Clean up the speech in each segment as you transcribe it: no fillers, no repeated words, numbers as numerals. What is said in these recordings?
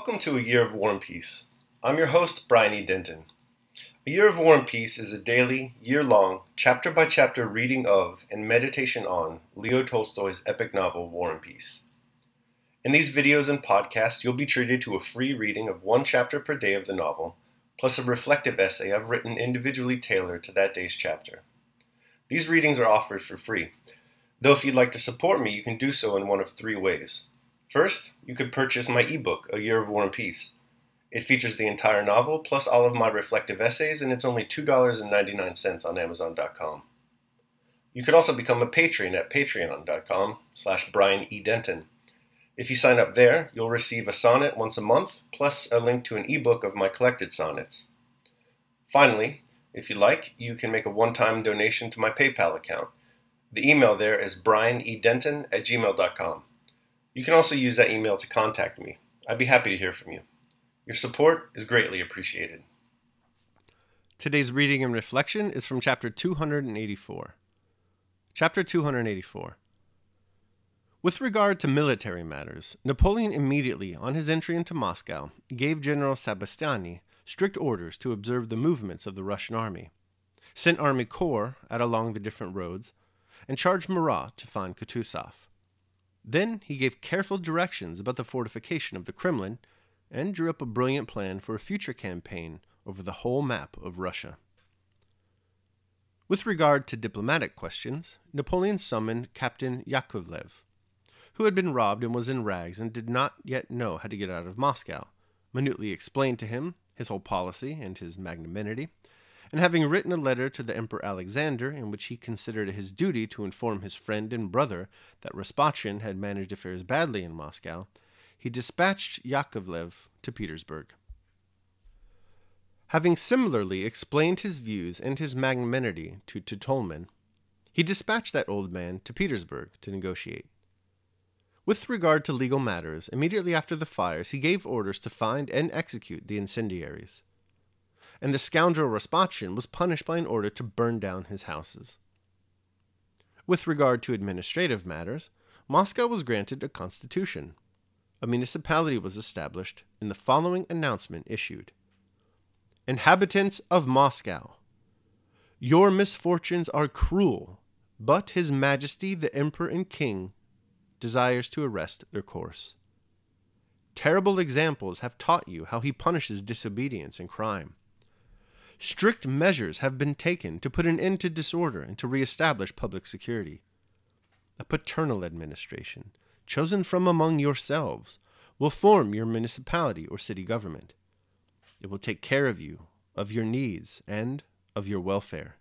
Welcome to A Year of War and Peace. I'm your host, Brian E. Denton. A Year of War and Peace is a daily, year-long, chapter-by-chapter reading of and meditation on Leo Tolstoy's epic novel, War and Peace. In these videos and podcasts, you'll be treated to a free reading of one chapter per day of the novel, plus a reflective essay I've written individually tailored to that day's chapter. These readings are offered for free, though if you'd like to support me, you can do so in one of three ways. First, you could purchase my ebook, A Year of War and Peace. It features the entire novel, plus all of my reflective essays, and it's only $2.99 on Amazon.com. You could also become a patron at patreon.com/BrianEDenton. If you sign up there, you'll receive a sonnet once a month, plus a link to an ebook of my collected sonnets. Finally, if you like, you can make a one-time donation to my PayPal account. The email there is brianedenton@gmail.com. You can also use that email to contact me. I'd be happy to hear from you. Your support is greatly appreciated. Today's reading and reflection is from chapter 284. Chapter 284. With regard to military matters, Napoleon immediately, on his entry into Moscow, gave General Sebastiani strict orders to observe the movements of the Russian army, sent army corps out along the different roads, and charged Murat to find Kutuzov. Then he gave careful directions about the fortification of the Kremlin and drew up a brilliant plan for a future campaign over the whole map of Russia. With regard to diplomatic questions, Napoleon summoned Captain Yakovlev, who had been robbed and was in rags and did not yet know how to get out of Moscow, minutely explained to him his whole policy and his magnanimity, and having written a letter to the Emperor Alexander in which he considered it his duty to inform his friend and brother that Rasputin had managed affairs badly in Moscow, he dispatched Yakovlev to Petersburg. Having similarly explained his views and his magnanimity to Tolman, he dispatched that old man to Petersburg to negotiate. With regard to legal matters, immediately after the fires, he gave orders to find and execute the incendiaries, and the scoundrel Rasputin was punished by an order to burn down his houses. With regard to administrative matters, Moscow was granted a constitution. A municipality was established, and the following announcement issued. Inhabitants of Moscow, your misfortunes are cruel, but His Majesty the Emperor and King desires to arrest their course. Terrible examples have taught you how he punishes disobedience and crime. Strict measures have been taken to put an end to disorder and to reestablish public security. A paternal administration, chosen from among yourselves, will form your municipality or city government. It will take care of you, of your needs, and of your welfare.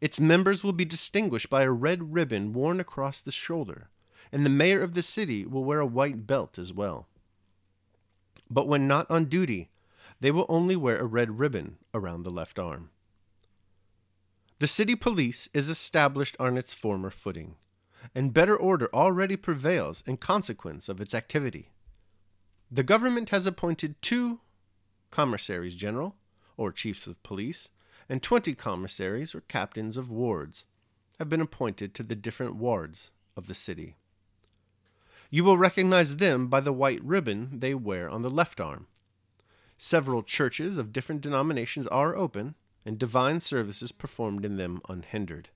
Its members will be distinguished by a red ribbon worn across the shoulder, and the mayor of the city will wear a white belt as well. But when not on duty, they will only wear a red ribbon around the left arm. The city police is established on its former footing, and better order already prevails in consequence of its activity. The government has appointed 2 commissaries general, or chiefs of police, and 20 commissaries, or captains of wards, have been appointed to the different wards of the city. You will recognize them by the white ribbon they wear on the left arm. Several churches of different denominations are open, and divine services performed in them unhindered.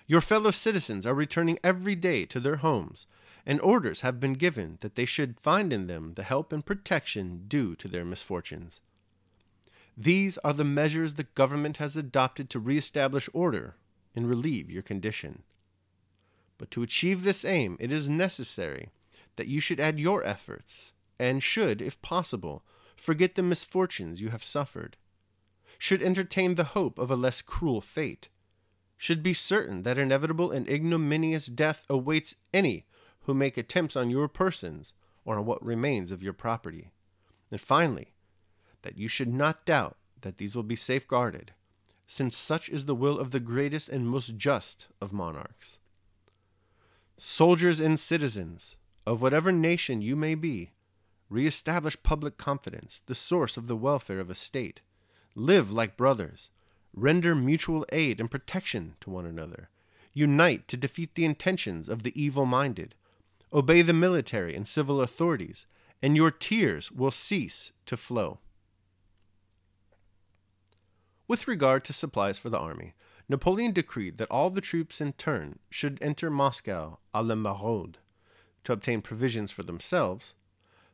Your fellow citizens are returning every day to their homes, and orders have been given that they should find in them the help and protection due to their misfortunes. These are the measures the government has adopted to reestablish order and relieve your condition. But to achieve this aim, it is necessary that you should add your efforts, and should, if possible, forget the misfortunes you have suffered, should entertain the hope of a less cruel fate, should be certain that inevitable and ignominious death awaits any who make attempts on your persons or on what remains of your property, and finally, that you should not doubt that these will be safeguarded, since such is the will of the greatest and most just of monarchs. Soldiers and citizens, of whatever nation you may be, re-establish public confidence, the source of the welfare of a state. Live like brothers. Render mutual aid and protection to one another. Unite to defeat the intentions of the evil-minded. Obey the military and civil authorities, and your tears will cease to flow. With regard to supplies for the army, Napoleon decreed that all the troops in turn should enter Moscow à la maraude to obtain provisions for themselves,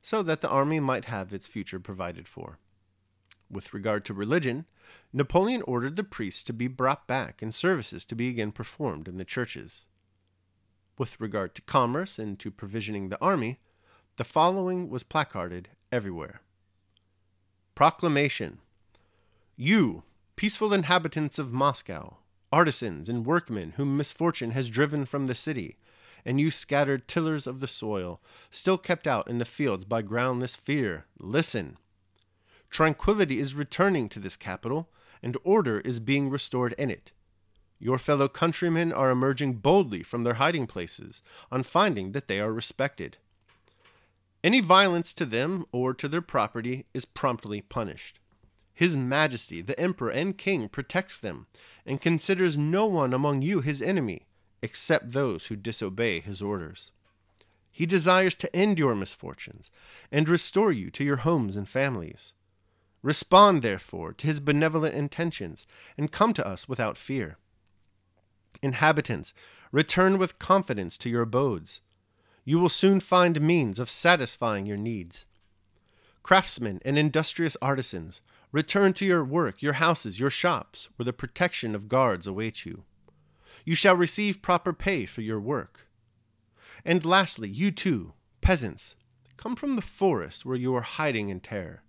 so that the army might have its future provided for. With regard to religion, Napoleon ordered the priests to be brought back and services to be again performed in the churches. With regard to commerce and to provisioning the army, the following was placarded everywhere. Proclamation: You, peaceful inhabitants of Moscow, artisans and workmen whom misfortune has driven from the city, and you scattered tillers of the soil, still kept out in the fields by groundless fear, listen. Tranquility is returning to this capital, and order is being restored in it. Your fellow countrymen are emerging boldly from their hiding places on finding that they are respected. Any violence to them or to their property is promptly punished. His Majesty, the Emperor and King, protects them, and considers no one among you his enemy, except those who disobey his orders. He desires to end your misfortunes, and restore you to your homes and families. Respond, therefore, to his benevolent intentions, and come to us without fear. Inhabitants, return with confidence to your abodes. You will soon find means of satisfying your needs. Craftsmen and industrious artisans, return to your work, your houses, your shops, where the protection of guards awaits you. You shall receive proper pay for your work. And lastly, you too, peasants, come from the forest where you are hiding in terror.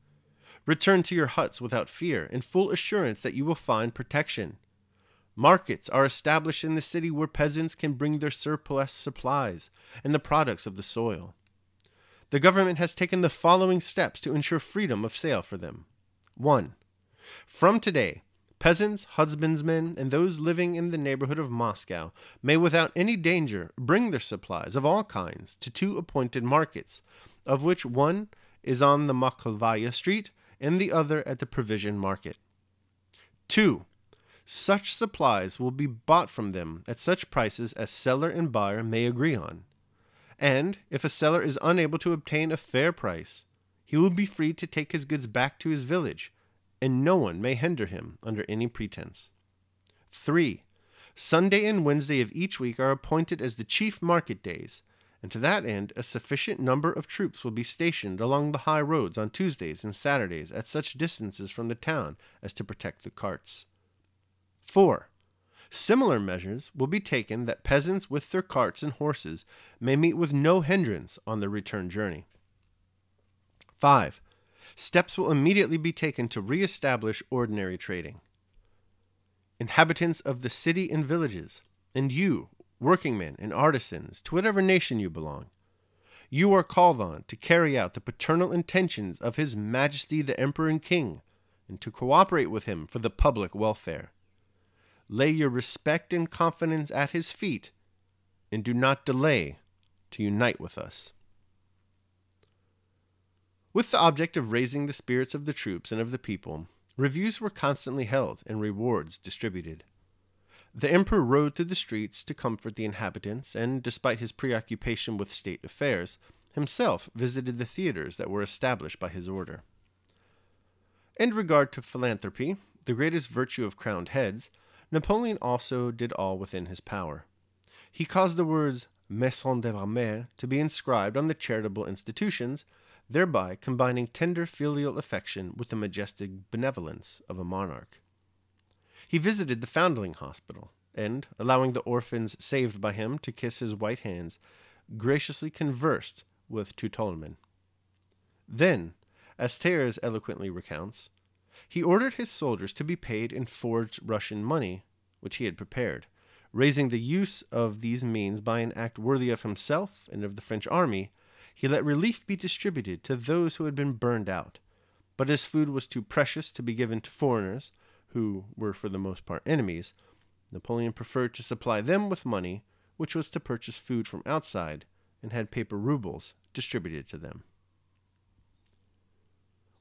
Return to your huts without fear, in full assurance that you will find protection. Markets are established in the city where peasants can bring their surplus supplies and the products of the soil. The government has taken the following steps to ensure freedom of sale for them. 1. From today, peasants, husbandmen, and those living in the neighborhood of Moscow may without any danger bring their supplies of all kinds to 2 appointed markets, of which one is on the Moklvaya Street and the other at the Provision Market. 2. Such supplies will be bought from them at such prices as seller and buyer may agree on. And if a seller is unable to obtain a fair price, he will be free to take his goods back to his village, and no one may hinder him under any pretense. 3. Sunday and Wednesday of each week are appointed as the chief market days, and to that end a sufficient number of troops will be stationed along the high roads on Tuesdays and Saturdays at such distances from the town as to protect the carts. 4. Similar measures will be taken that peasants with their carts and horses may meet with no hindrance on their return journey. 5. Steps will immediately be taken to re-establish ordinary trading. Inhabitants of the city and villages, and you, workingmen and artisans, to whatever nation you belong, you are called on to carry out the paternal intentions of His Majesty the Emperor and King, and to cooperate with him for the public welfare. Lay your respect and confidence at his feet, and do not delay to unite with us. With the object of raising the spirits of the troops and of the people, reviews were constantly held and rewards distributed. The emperor rode through the streets to comfort the inhabitants, and, despite his preoccupation with state affairs, himself visited the theaters that were established by his order. In regard to philanthropy, the greatest virtue of crowned heads, Napoleon also did all within his power. He caused the words Maison de l'Armée to be inscribed on the charitable institutions, thereby combining tender filial affection with the majestic benevolence of a monarch. He visited the Foundling Hospital, and, allowing the orphans saved by him to kiss his white hands, graciously conversed with Tutoleman. Then, as Thiers eloquently recounts, he ordered his soldiers to be paid in forged Russian money, which he had prepared, raising the use of these means by an act worthy of himself and of the French army. He let relief be distributed to those who had been burned out, but as food was too precious to be given to foreigners, who were for the most part enemies, Napoleon preferred to supply them with money, which was to purchase food from outside, and had paper rubles distributed to them.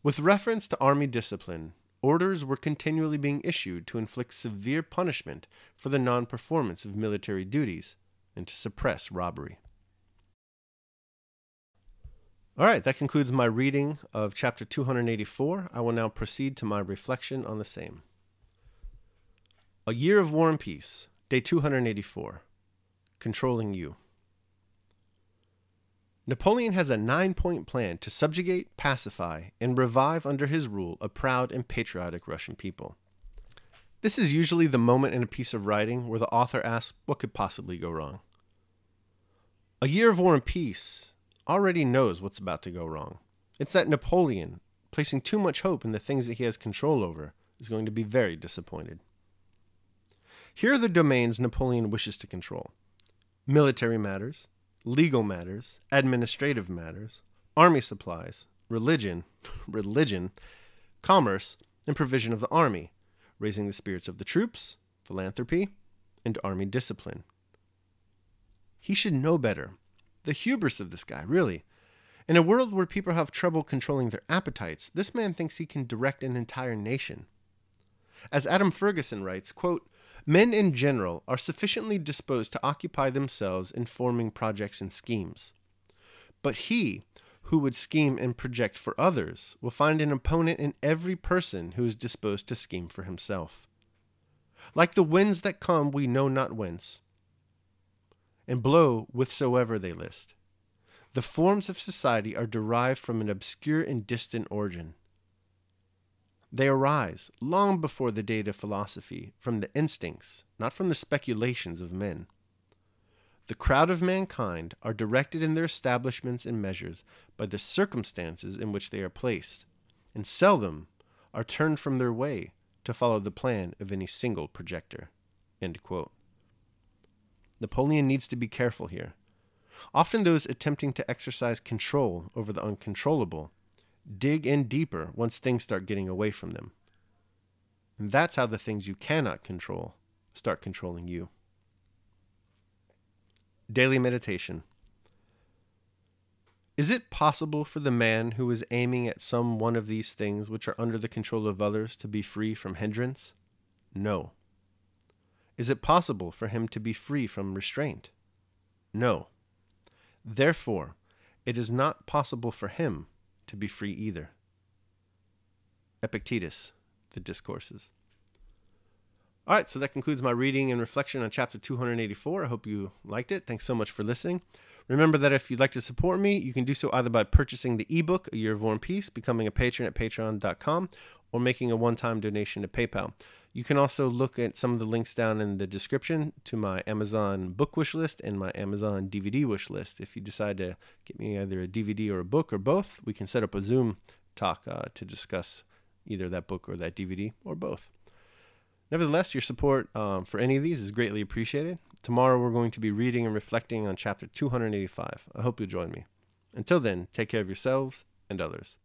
With reference to army discipline, orders were continually being issued to inflict severe punishment for the non-performance of military duties and to suppress robbery. All right, that concludes my reading of chapter 284. I will now proceed to my reflection on the same. A Year of War and Peace, day 284. Controlling You. Napoleon has a 9-point plan to subjugate, pacify, and revive under his rule a proud and patriotic Russian people. This is usually the moment in a piece of writing where the author asks what could possibly go wrong. A Year of War and Peace already knows what's about to go wrong. It's that Napoleon, placing too much hope in the things that he has control over, is going to be very disappointed. Here are the domains Napoleon wishes to control: military matters, legal matters, administrative matters, army supplies, religion, commerce, and provision of the army, raising the spirits of the troops, philanthropy, and army discipline. He should know better. The hubris of this guy, really. In a world where people have trouble controlling their appetites, this man thinks he can direct an entire nation. As Adam Ferguson writes, quote, "Men in general are sufficiently disposed to occupy themselves in forming projects and schemes. But he who would scheme and project for others will find an opponent in every person who is disposed to scheme for himself. Like the winds that come we know not whence, and blow whithersoever they list. The forms of society are derived from an obscure and distant origin. They arise, long before the date of philosophy, from the instincts, not from the speculations of men. The crowd of mankind are directed in their establishments and measures by the circumstances in which they are placed, and seldom are turned from their way to follow the plan of any single projector." End quote. Napoleon needs to be careful here. Often those attempting to exercise control over the uncontrollable dig in deeper once things start getting away from them. And that's how the things you cannot control start controlling you. Daily meditation. Is it possible for the man who is aiming at some one of these things which are under the control of others to be free from hindrance? No. Is it possible for him to be free from restraint? No. Therefore, it is not possible for him to be free either. Epictetus, The Discourses. All right, so that concludes my reading and reflection on chapter 284. I hope you liked it. Thanks so much for listening. Remember that if you'd like to support me, you can do so either by purchasing the ebook, A Year of War and Peace, becoming a patron at patreon.com, or making a one-time donation to PayPal. You can also look at some of the links down in the description to my Amazon book wish list and my Amazon DVD wish list. If you decide to get me either a DVD or a book or both, we can set up a Zoom talk to discuss either that book or that DVD or both. Nevertheless, your support for any of these is greatly appreciated. Tomorrow we're going to be reading and reflecting on chapter 285. I hope you'll join me. Until then, take care of yourselves and others.